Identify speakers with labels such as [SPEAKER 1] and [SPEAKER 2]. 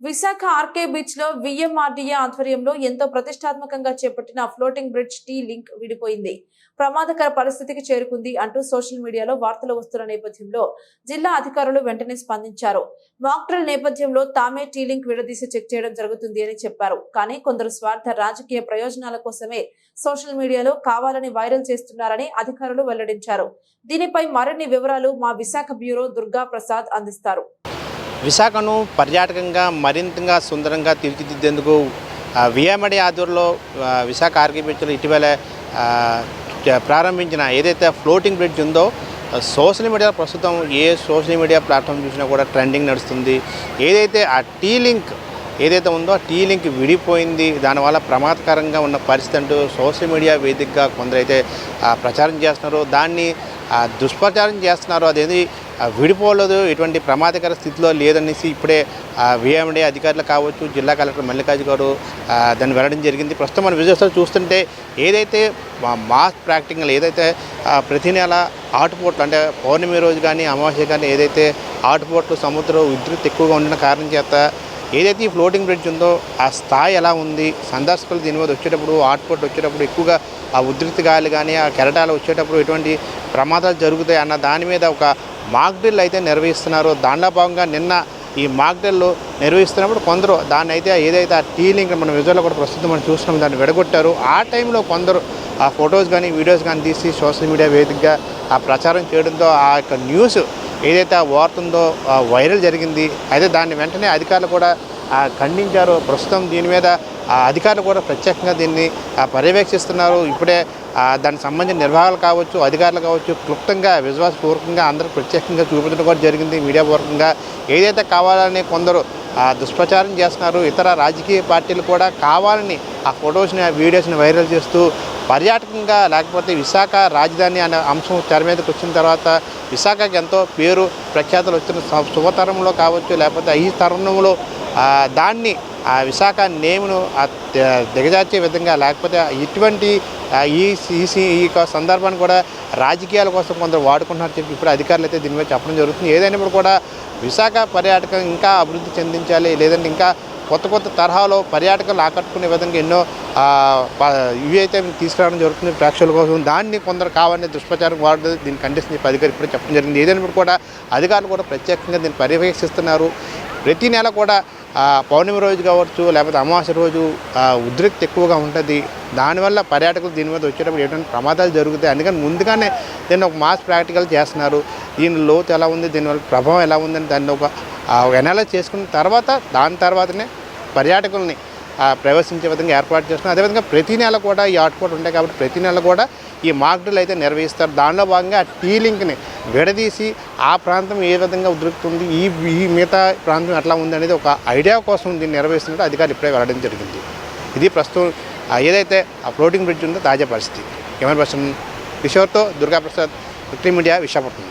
[SPEAKER 1] Visakha RK beach లో VMRDA ఆధ్వర్యంలో ఎంతో ప్రతిష్టాత్మకంగా చేపట్టిన ఫ్లోటింగ్ బ్రిడ్జ్ టీ లింక్ విడిపోయింది, ప్రమాదకర పరిస్థితికి చేరుకుంది అంటూ సోషల్ మీడియాలో వార్తలు వస్తున్న నేపథ్యంలో జిల్లా అధికారులు వెంటనే స్పందించారు. మాక్ డ్రిల్ నేపథ్యంలో తామే టీ లింక్ విడదీసి చెక్ చేయడం జరుగుతుంది అని చెప్పారు. కానీ కొందరు స్వార్థ రాజకీయ ప్రయోజనాల కోసమే సోషల్ మీడియాలో కావాలని వైరల్ చేస్తున్నారని అధికారులు వెల్లడించారు. దీనిపై మరిన్ని వివరాలు మా విశాఖ బ్యూరో దుర్గా ప్రసాద్ అందిస్తారు.
[SPEAKER 2] విశాఖను పర్యాటకంగా మరింతగా సుందరంగా తీర్చిదిద్దేందుకు విఎంఆర్డీఏ ఆధ్వర్యంలో విశాఖ ఆర్కే బీచ్లో ఇటీవల ప్రారంభించిన ఏదైతే ఫ్లోటింగ్ బ్రిడ్జ్ ఉందో సోషల్ మీడియా ప్రస్తుతం ఏ సోషల్ మీడియా ప్లాట్ఫామ్ చూసినా కూడా ట్రెండింగ్ నడుస్తుంది. ఏదైతే ఆ టీ లింక్ ఏదైతే ఉందో ఆ టీ లింక్ విడిపోయింది, దానివల్ల ప్రమాదకరంగా ఉన్న పరిస్థితి అంటూ సోషల్ మీడియా వేదికగా కొందరైతే ప్రచారం చేస్తున్నారు. దాన్ని దుష్ప్రచారం చేస్తున్నారు. అదేది విడిపోలేదు, ఎటువంటి ప్రమాదకర స్థితిలో లేదనేసి ఇప్పుడే విఎంఆర్డీఏ అధికారులు కావచ్చు, జిల్లా కలెక్టర్ మల్లికార్జున గారు దాన్ని వెళ్ళడం జరిగింది. ప్రస్తుతం మన విజువల్స్లో చూస్తుంటే ఏదైతే మాస్ ప్రాక్టికల్ ఏదైతే ప్రతి నెల ఆటుపోట్లు అంటే పౌర్ణమి రోజు కానీ అమావాస్య కానీ ఏదైతే ఆటుపోట్లు సముద్రం ఉధృతి ఎక్కువగా ఉండిన కారణం చేత ఏదైతే ఈ ఫ్లోటింగ్ బ్రిడ్జ్ ఉందో ఆ స్థాయి ఎలా ఉంది, సందర్శకులు దీని మీద వచ్చేటప్పుడు ఆటుపోట్లు వచ్చేటప్పుడు ఎక్కువగా ఆ ఉధృతి గాలి కానీ ఆ కెరటాలు వచ్చేటప్పుడు ఎటువంటి ప్రమాదాలు జరుగుతాయి అన్న దాని మీద ఒక మాక్ డ్రిల్ అయితే నిర్వహిస్తున్నారు. దానిలో భాగంగా నిన్న ఈ మాక్ డ్రిల్ నిర్వహిస్తున్నప్పుడు కొందరు దాన్ని అయితే ఏదైతే ఆ టీ లింక్ మన విజువల్లో కూడా ప్రస్తుతం మనం చూస్తున్నాం దాన్ని విడగొట్టారు. ఆ టైంలో కొందరు ఆ ఫొటోస్ కానీ వీడియోస్ కానీ తీసి సోషల్ మీడియా వేదికగా ఆ ప్రచారం చేయడంతో ఆ యొక్క న్యూస్ ఏదైతే ఆ వార్త ఉందో వైరల్ జరిగింది. అయితే దాన్ని వెంటనే అధికారులు కూడా ఖండించారు. ప్రస్తుతం దీని మీద అధికారులు కూడా ప్రత్యేకంగా దీన్ని పర్యవేక్షిస్తున్నారు. ఇప్పుడే దానికి సంబంధించిన నిర్వాహకులు కావచ్చు, అధికారులు కావచ్చు క్లుప్తంగా విశ్వాసపూర్వకంగా అందరూ ప్రత్యేకంగా చూపించడం కూడా జరిగింది. మీడియా పూర్వకంగా ఏదైతే కావాలని కొందరు దుష్ప్రచారం చేస్తున్నారు, ఇతర రాజకీయ పార్టీలు కూడా కావాలని ఆ ఫొటోస్ని ఆ వీడియోస్ని వైరల్ చేస్తూ పర్యాటకంగా లేకపోతే విశాఖ రాజధాని అనే అంశం తెర మీదకి వచ్చిన తర్వాత విశాఖకి ఎంతో పేరు ప్రఖ్యాతలు వచ్చిన శుభతరంలో కావచ్చు, లేకపోతే ఈ తరుణంలో దాన్ని ఆ విశాఖ నేమును దిగజార్చే విధంగా లేకపోతే ఇటువంటి ఈ సందర్భాన్ని కూడా రాజకీయాల కోసం కొందరు వాడుకుంటున్నారు చెప్పి ఇప్పుడు అధికారులు అయితే దీని మీద చెప్పడం జరుగుతుంది. ఏదైనప్పుడు కూడా విశాఖ పర్యాటకం ఇంకా అభివృద్ధి చెందించాలి, లేదంటే ఇంకా కొత్త కొత్త తరహాలో పర్యాటకులు ఆకట్టుకునే విధంగా ఎన్నో ఇవి అయితే తీసుకురావడం జరుగుతుంది ప్రేక్షకుల కోసం. దాన్ని కొందరు కావాలని దుష్ప్రచారం వాడుతుంది, దీన్ని ఖండిస్తుంది చెప్పి అధికారులు ఇప్పుడే చెప్పడం జరిగింది. ఏదైనప్పుడు కూడా అధికారులు కూడా ప్రత్యేకంగా దీన్ని పర్యవేక్షిస్తున్నారు. ప్రతి నెల కూడా పౌర్ణమి రోజు కావచ్చు, లేకపోతే అమావాస్య రోజు ఉద్రిక్తి ఎక్కువగా ఉంటుంది. దానివల్ల పర్యాటకులు దీని మీద వచ్చేటప్పుడు ఎటువంటి ప్రమాదాలు జరుగుతాయి. అందుకని ముందుగానే దీన్ని ఒక మాస్ ప్రాక్టికల్ చేస్తున్నారు. దీని లోతు ఎలా ఉంది, దీనివల్ల ప్రభావం ఎలా ఉందని దాన్ని ఒక ఎనాలైజ్ చేసుకున్న తర్వాత దాని తర్వాతనే పర్యాటకుల్ని ప్రవేశించే విధంగా ఏర్పాటు చేస్తున్నారు. అదేవిధంగా ప్రతి నెల కూడా ఈ ఆటుపోట్లు ఉంటాయి కాబట్టి ప్రతి నెల కూడా ఈ మాక్ డ్రిల్ అయితే నిర్వహిస్తారు. దానిలో భాగంగా టీ లింక్ని విడదీసి ఆ ప్రాంతం ఏ విధంగా ఉధృతుంది, ఈ మిగతా ప్రాంతం ఎట్లా ఉంది అనేది ఒక ఐడియా కోసం దీన్ని నిర్వహిస్తున్నట్టు అధికారులు ఇప్పుడే వెళ్ళడం జరిగింది. ఇది ప్రస్తుతం ఏదైతే ఆ ఫ్లోటింగ్ బ్రిడ్జ్ ఉందో తాజా పరిస్థితి. కెమెరా పర్సన్ కిషోర్తో దుర్గా ప్రసాద్, విక్టరీ మీడియా, విశాఖపట్నం.